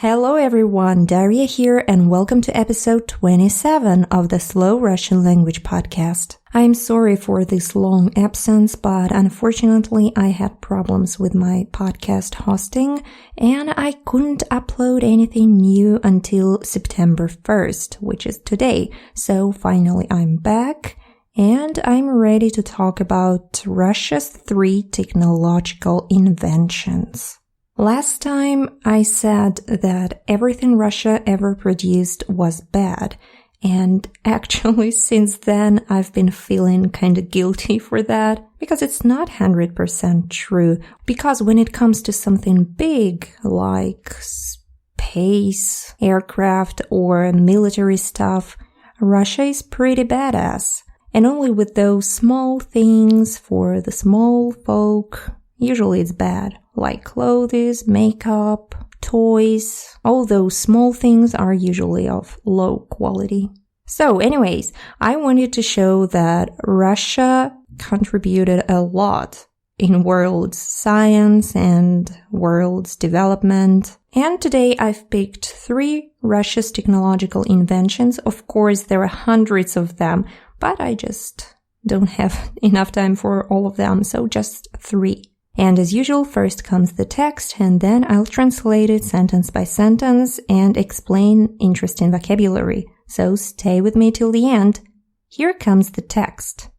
Hello everyone, Daria here and welcome to episode 27 of the Slow Russian Language Podcast. I'm sorry for this long absence, but unfortunately I had problems with my podcast hosting and I couldn't upload anything new until September 1st, which is today. So finally I'm back and I'm ready to talk about Russia's 3 technological inventions. Last time I said that everything Russia ever produced was bad, and actually since then I've been feeling kind of guilty for that, because it's not 100% true, because when it comes to something big like space, aircraft, or military stuff, Russia is pretty badass. And only with those small things for the small folk, usually it's bad. Like clothes, makeup, toys, all those small things are usually of low quality. So anyways, I wanted to show that Russia contributed a lot in world's science and world's development. And today I've picked 3 Russia's technological inventions. Of course, there are hundreds of them, but I just don't have enough time for all of them, so just 3. And as usual, first comes the text, and then I'll translate it sentence by sentence and explain interesting vocabulary. So stay with me till the end. Here comes the text.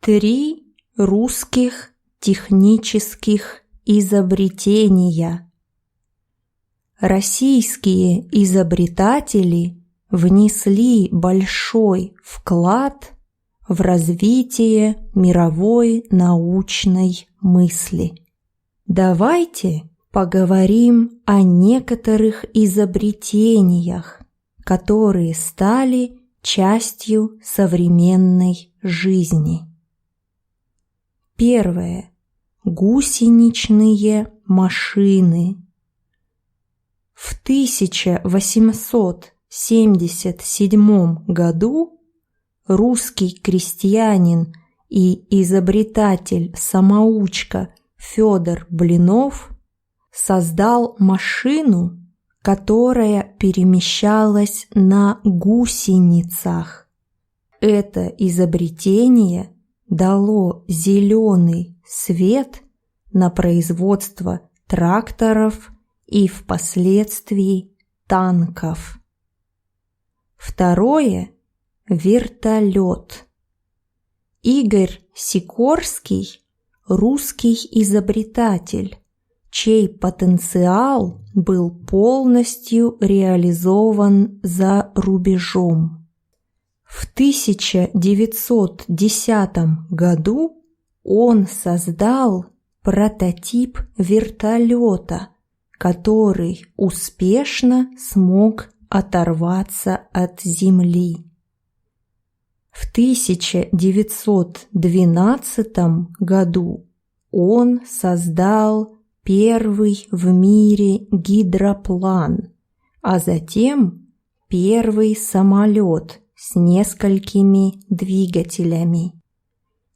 3 русских технических изобретения. Российские изобретатели внесли большой вклад в развитие мировой научной мысли. Давайте поговорим о некоторых изобретениях, которые стали частью современной жизни. 1. Гусеничные машины. В 1877 году русский крестьянин и изобретатель-самоучка Фёдор Блинов создал машину, которая перемещалась на гусеницах. Это изобретение дало зеленый свет на производство тракторов и впоследствии танков. 2. Вертолёт. Игорь Сикорский – русский изобретатель, чей потенциал был полностью реализован за рубежом. В 1910 году он создал прототип вертолета, который успешно смог оторваться от земли. В 1912 году он создал первый в мире гидроплан, а затем первый самолет с несколькими двигателями.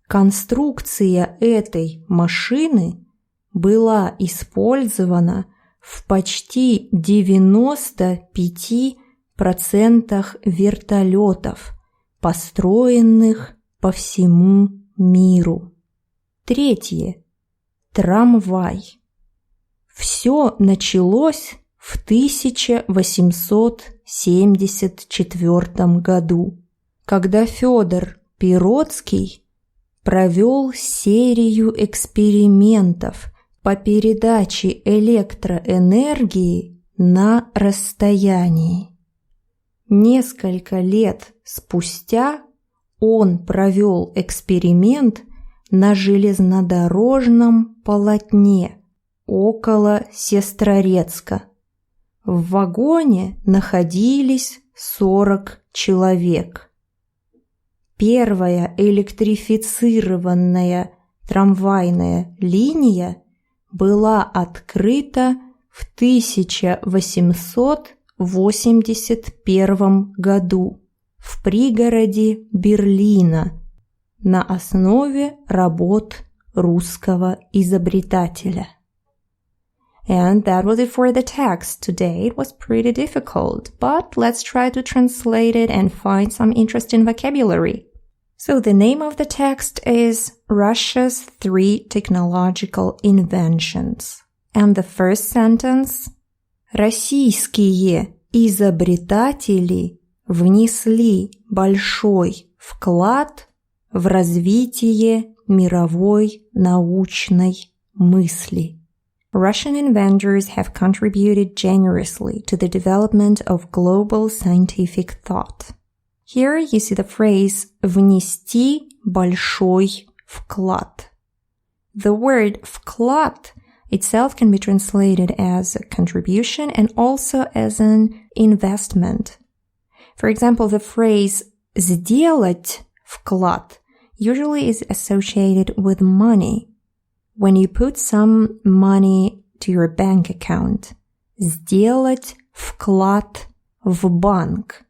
Конструкция этой машины была использована в почти 95% вертолетов, построенных по всему миру. 3. Трамвай. Все началось в 1874 году, когда Фёдор Пироцкий провел серию экспериментов по передаче электроэнергии на расстоянии. Несколько лет спустя он провел эксперимент на железнодорожном полотне около Сестрорецка. В вагоне находились 40 человек. Первая электрифицированная трамвайная линия была открыта в 1881 году в пригороде Берлина на основе работ русского изобретателя. And that was it for the text. Today it was pretty difficult, but let's try to translate it and find some interesting vocabulary. So the name of the text is Russia's 3 technological inventions. And the first sentence: Российские изобретатели внесли большой вклад в развитие мировой научной мысли. Russian inventors have contributed generously to the development of global scientific thought. Here you see the phrase «внести большой вклад». The word «вклад» itself can be translated as a contribution and also as an investment. For example, the phrase «сделать вклад» usually is associated with money. When you put some money to your bank account, сделать вклад в банк.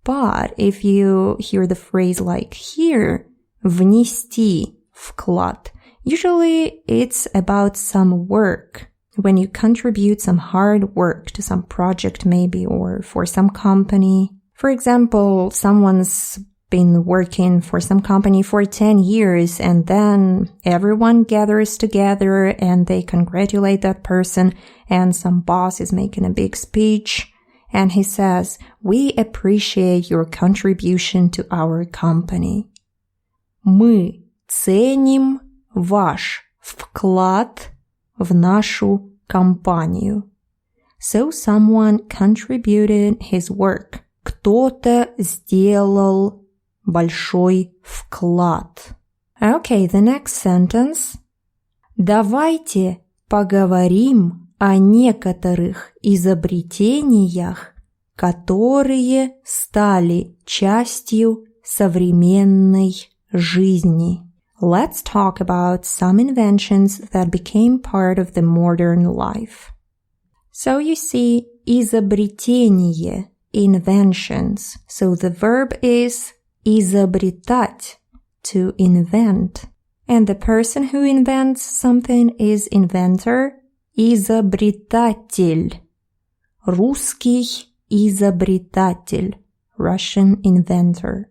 But if you hear the phrase like here, внести вклад, usually it's about some work. When you contribute some hard work to some project maybe or for some company. For example, someone's been working for some company for 10 years and then everyone gathers together and they congratulate that person and some boss is making a big speech and he says, "We appreciate your contribution to our company." Мы ценим ваш вклад в нашу компанию. So someone contributed his work. Кто-то сделал большой вклад. Okay, the next sentence. Давайте поговорим о некоторых изобретениях, которые стали частью современной жизни. Let's talk about some inventions that became part of the modern life. So you see, изобретение, inventions. So the verb is изобретать, to invent. And the person who invents something is inventor, изобретатель. Русский изобретатель, Russian inventor.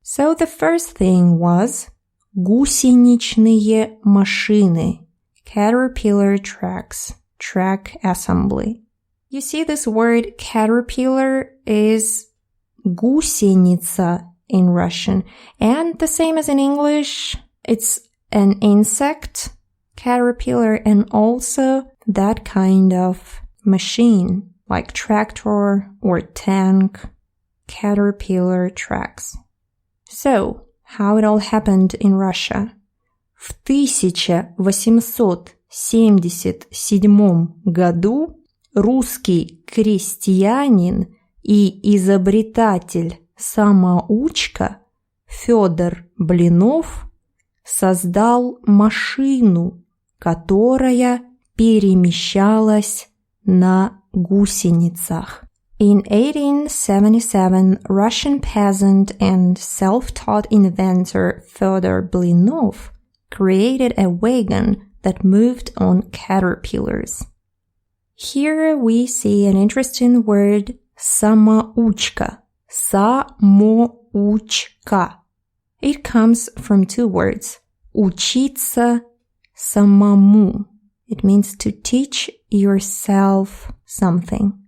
So the first thing was Гусеничные машины, caterpillar tracks, track assembly. You see this word caterpillar is гусеница in Russian, and the same as in English, it's an insect, caterpillar, and also that kind of machine, like tractor or tank, caterpillar tracks. So, how it all happened in Russia. В 1877 году русский крестьянин и изобретатель-самоучка Фёдор Блинов создал машину, которая перемещалась на гусеницах. In 1877, Russian peasant and self-taught inventor Фёдор Блинов created a wagon that moved on caterpillars. Here we see an interesting word самоучка, самоучка. It comes from 2 words, учиться самому. It means to teach yourself something.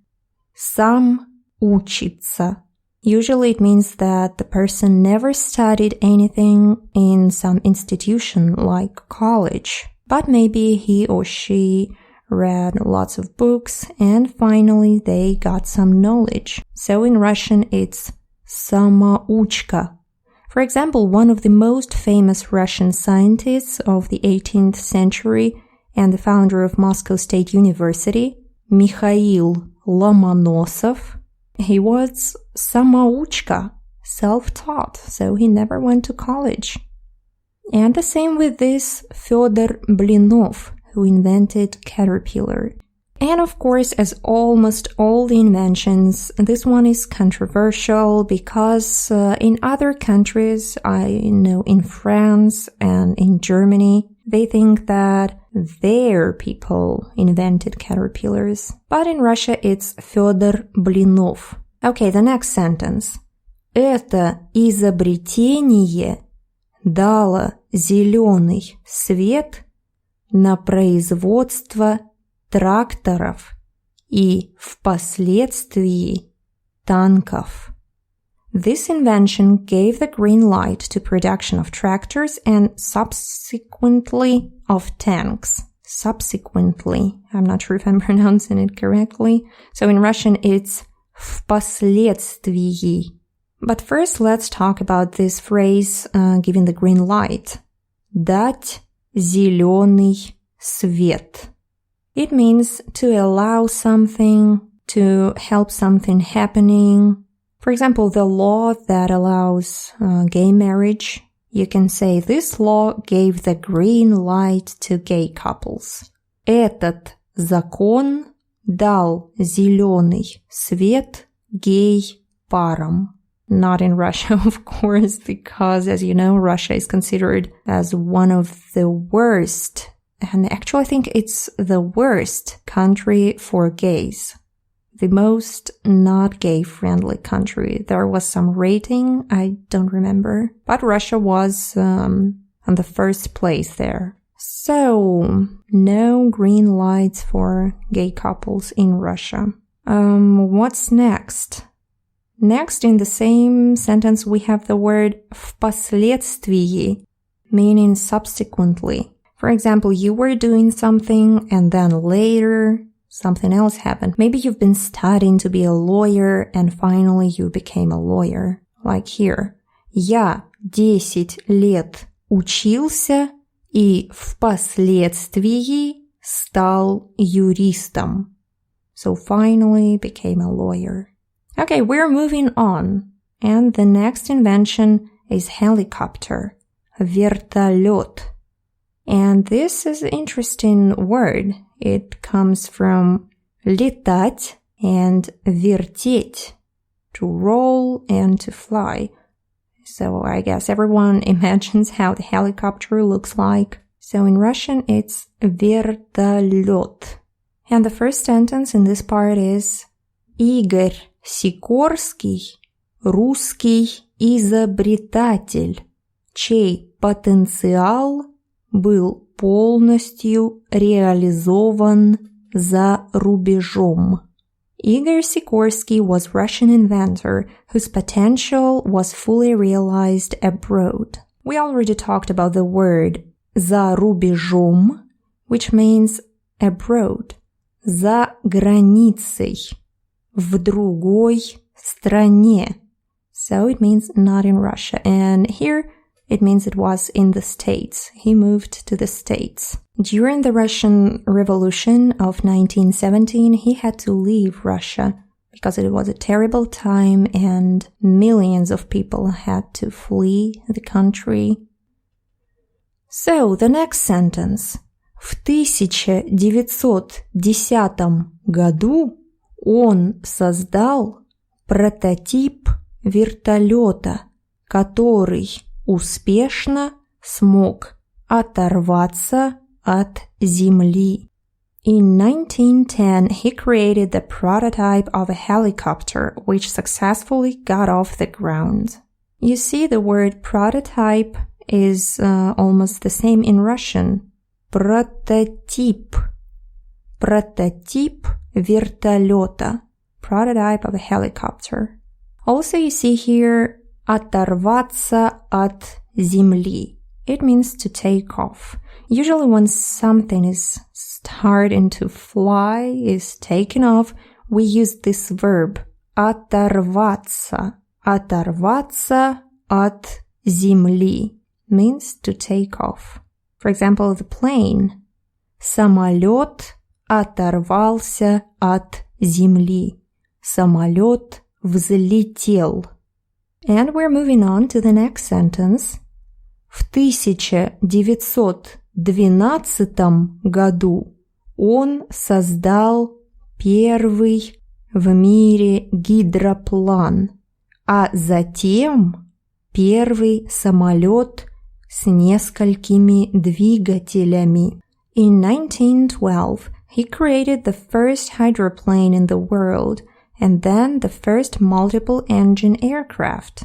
Сам учится. Usually it means that the person never studied anything in some institution like college, but maybe he or she read lots of books and finally they got some knowledge. So in Russian it's самоучка. For example, one of the most famous Russian scientists of the 18th century and the founder of Moscow State University, Mikhail Lomonosov, he was самоучка, self-taught, so he never went to college. And the same with this Фёдор Блинов, who invented caterpillar. And of course, as almost all the inventions, this one is controversial because in other countries, I know in France and in Germany, They think that their people invented caterpillars. But in Russia it's Фёдор Блинов. Okay, the next sentence. Это изобретение дало зеленый свет на производство тракторов и впоследствии танков. This invention gave the green light to production of tractors and subsequently of tanks. Subsequently. I'm not sure if I'm pronouncing it correctly. So in Russian it's впоследствии. But first let's talk about this phrase giving the green light. Дать зеленый свет. It means to allow something, to help something happening. For example, the law that allows gay marriage, you can say this law gave the green light to gay couples. Этот закон дал зеленый свет гей-парам. Not in Russia, of course, because as you know, Russia is considered as one of the worst, and actually I think it's the worst country for gays. The most not gay-friendly country. There was some rating, I don't remember. But Russia was on the first place there. So, no green lights for gay couples in Russia. What's next? Next, in the same sentence, we have the word впоследствии, meaning subsequently. For example, you were doing something and then later something else happened. Maybe you've been studying to be a lawyer and finally you became a lawyer. Like here. Я 10 лет учился и впоследствии стал юристом. So finally became a lawyer. Okay, we're moving on. And the next invention is helicopter. Вертолёт. And this is an interesting word. It comes from летать and вертеть, to roll and to fly. So I guess everyone imagines how the helicopter looks like. So in Russian it's вертолёт. And the first sentence in this part is Игорь Сикорский, русский изобретатель, чей потенциал был полностью реализован за рубежом. Igor Sikorsky was Russian inventor whose potential was fully realized abroad. We already talked about the word за рубежом, which means abroad, за границей, в другой стране. So it means not in Russia. And here it means it was in the States. He moved to the States. During the Russian Revolution of 1917, he had to leave Russia because it was a terrible time and millions of people had to flee the country. So, the next sentence. В 1910 году он создал прототип вертолета, который успешно смог оторваться от земли. In 1910, he created the prototype of a helicopter which successfully got off the ground. You see, the word prototype is almost the same in Russian. Прототип. Прототип вертолета. Prototype of a helicopter. Also, you see here оторваться от земли. It means to take off. Usually when something is starting to fly, is taken off, we use this verb оторваться. Оторваться от земли means to take off. For example, the plane. Самолет оторвался от земли. Самолет взлетел. And we're moving on to the next sentence. В 1912 году он создал первый в мире гидроплан, а затем первый самолет с несколькими двигателями. In 1912, he created the first hydroplane in the world and then the first multiple-engine aircraft.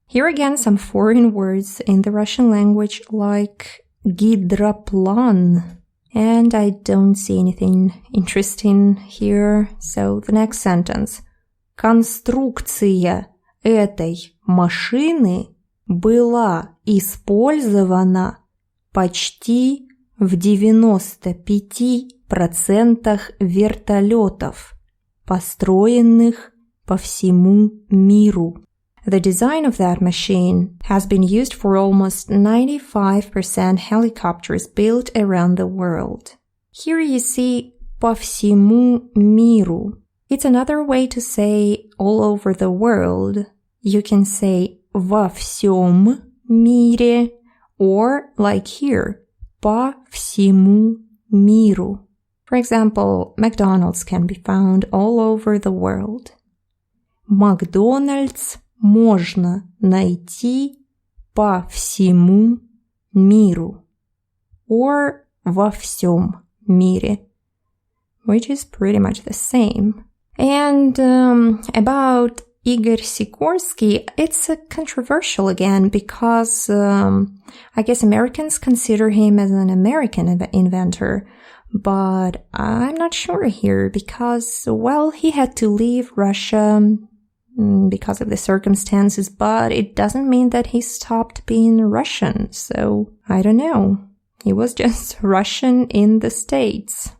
Here again some foreign words in the Russian language like гидроплан. And I don't see anything interesting here. So the next sentence. Конструкция этой машины была использована почти в 95% вертолетов, построенных по всему миру. The design of that machine has been used for almost 95% helicopters built around the world. Here you see по всему миру. It's another way to say all over the world. You can say во всем мире or like here, по всему миру. For example, McDonald's can be found all over the world. McDonald's можно найти по всему миру or во всем мире, which is pretty much the same. And about Igorь Sikorsky, it's controversial again because I guess Americans consider him as an American inventor, but I'm not sure here because, well, he had to leave Russia because of the circumstances, but it doesn't mean that he stopped being Russian, so I don't know. He was just Russian in the States.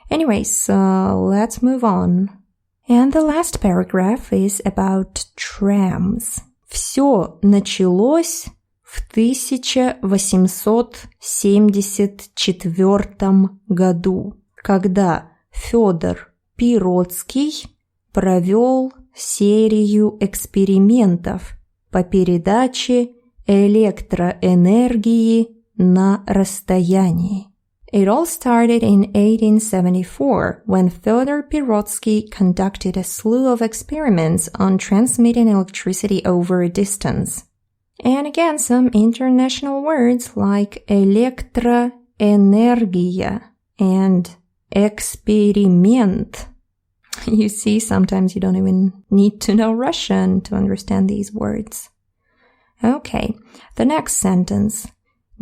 Anyways, let's move on. And the last paragraph is about trams. Все началось в 1874 году, когда Фёдор Пироцкий провел серию экспериментов по передаче электроэнергии на расстоянии. It all started in 1874 when Fёdor Pироцкий conducted a slew of experiments on transmitting electricity over a distance. And again, some international words like электроэнергия and experiment. You see, sometimes you don't even need to know Russian to understand these words. Okay, the next sentence.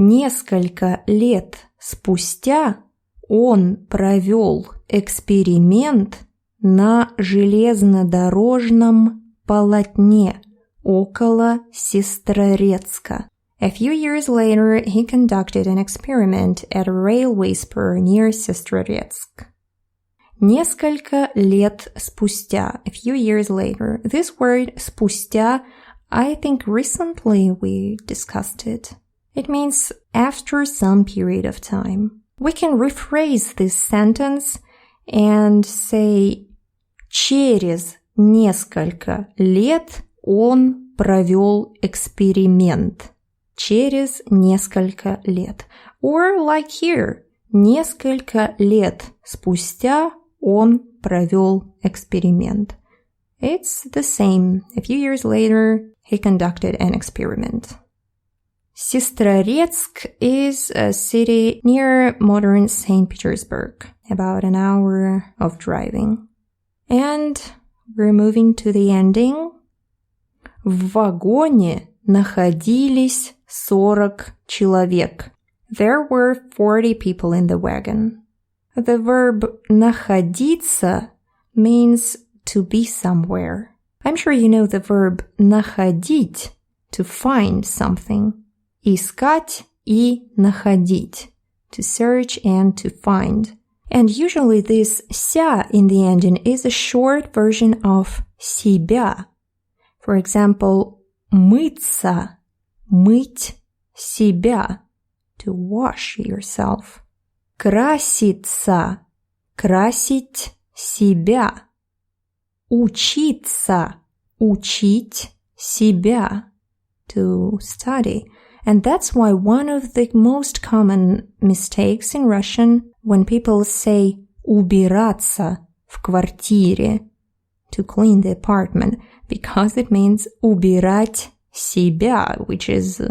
Несколько лет спустя он провел эксперимент на железнодорожном полотне около Сестрорецка. A few years later, he conducted an experiment at a railway spur near Сестрорецк. Несколько лет спустя, a few years later. This word спустя, I think recently we discussed it. It means after some period of time. We can rephrase this sentence and say через несколько лет он провел эксперимент. Через несколько лет. Or like here, несколько лет спустя он провел эксперимент. It's the same. A few years later, he conducted an experiment. Сестрорецк is a city near modern St. Petersburg, about an hour of driving. And we're moving to the ending. В вагоне находились 40 человек. There were 40 people in the wagon. The verb находиться means to be somewhere. I'm sure you know the verb находить, to find something. Искать и находить, to search and to find. And usually this ся in the ending is a short version of себя. For example, мыться, мыть себя, to wash yourself. Краситься, красить себя. Учиться, учить себя, to study. And that's why one of the most common mistakes in Russian when people say убираться в квартире, to clean the apartment, because it means убирать себя, which is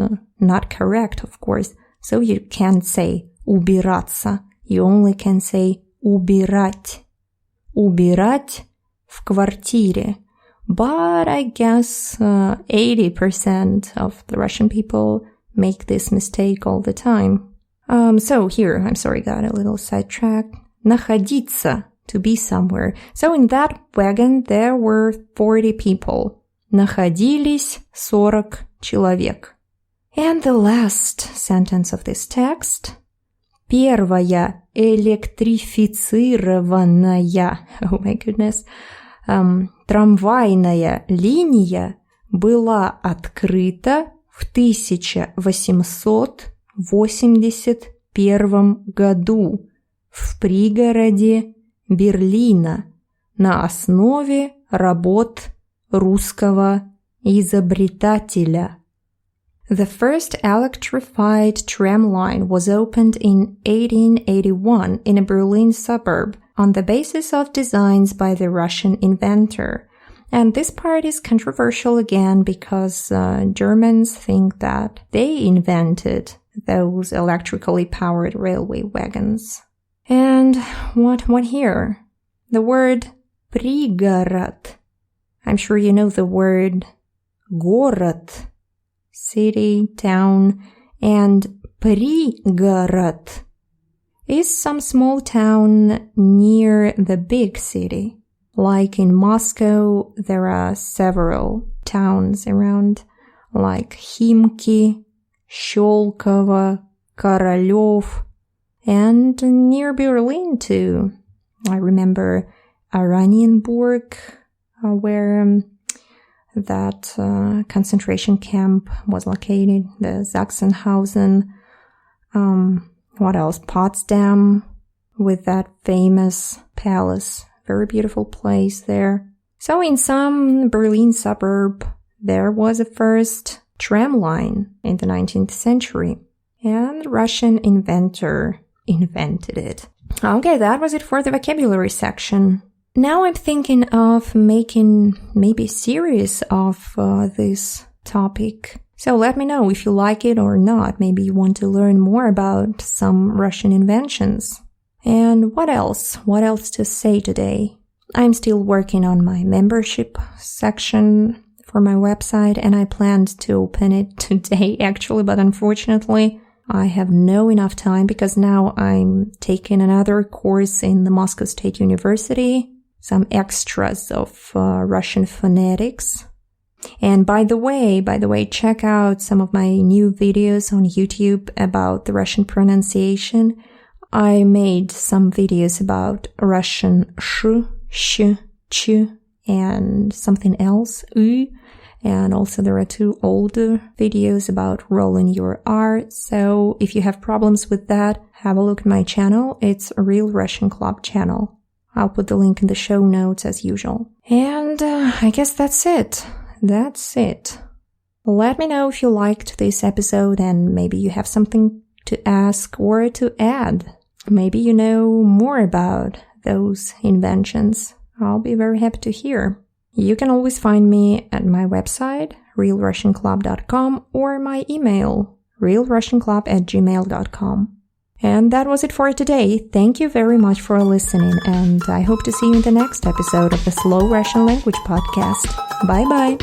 not correct, of course. So you can't say убираться. You only can say убирать. Убирать в квартире. But I guess 80% of the Russian people make this mistake all the time. So here, I'm sorry, got a little sidetracked. Находиться, to be somewhere. So in that wagon, there were 40 people. Находились 40 человек. And the last sentence of this text. Первая электрифицированная, oh my goodness, трамвайная линия была открыта в 1881 году в пригороде Берлина на основе работ русского изобретателя. The first electrified tram line was opened in 1881 in a Berlin suburb on the basis of designs by the Russian inventor. And this part is controversial again because Germans think that they invented those electrically powered railway wagons. And what here? The word пригород. I'm sure you know the word город, city, town, and пригород is some small town near the big city. Like in Moscow, there are several towns around, like Химки, Щелково, Королёв, and near Berlin too. I remember Oranienburg, where that concentration camp was located, the Sachsenhausen. What else? Potsdam, with that famous palace. Very beautiful place there. So in some Berlin suburb, there was a first tram line in the 19th century. And the Russian inventor invented it. Okay, that was it for the vocabulary section. Now I'm thinking of making maybe a series of this topic. So let me know if you like it or not. Maybe you want to learn more about some Russian inventions. And what else? What else to say today? I'm still working on my membership section for my website, and I planned to open it today actually, but unfortunately I have no enough time because now I'm taking another course in the Moscow State University, some extras of Russian phonetics. And by the way, check out some of my new videos on YouTube about the Russian pronunciation. I made some videos about Russian sh, ch, and something else, y. And also there are 2 older videos about rolling your R. So if you have problems with that, have a look at my channel. It's a Real Russian Club channel. I'll put the link in the show notes as usual. And I guess that's it. That's it. Let me know if you liked this episode and maybe you have something to ask or to add. Maybe you know more about those inventions. I'll be very happy to hear. You can always find me at my website, realrussianclub.com, or my email, realrussianclub@gmail.com. And that was it for today. Thank you very much for listening, and I hope to see you in the next episode of the Slow Russian Language Podcast. Bye-bye!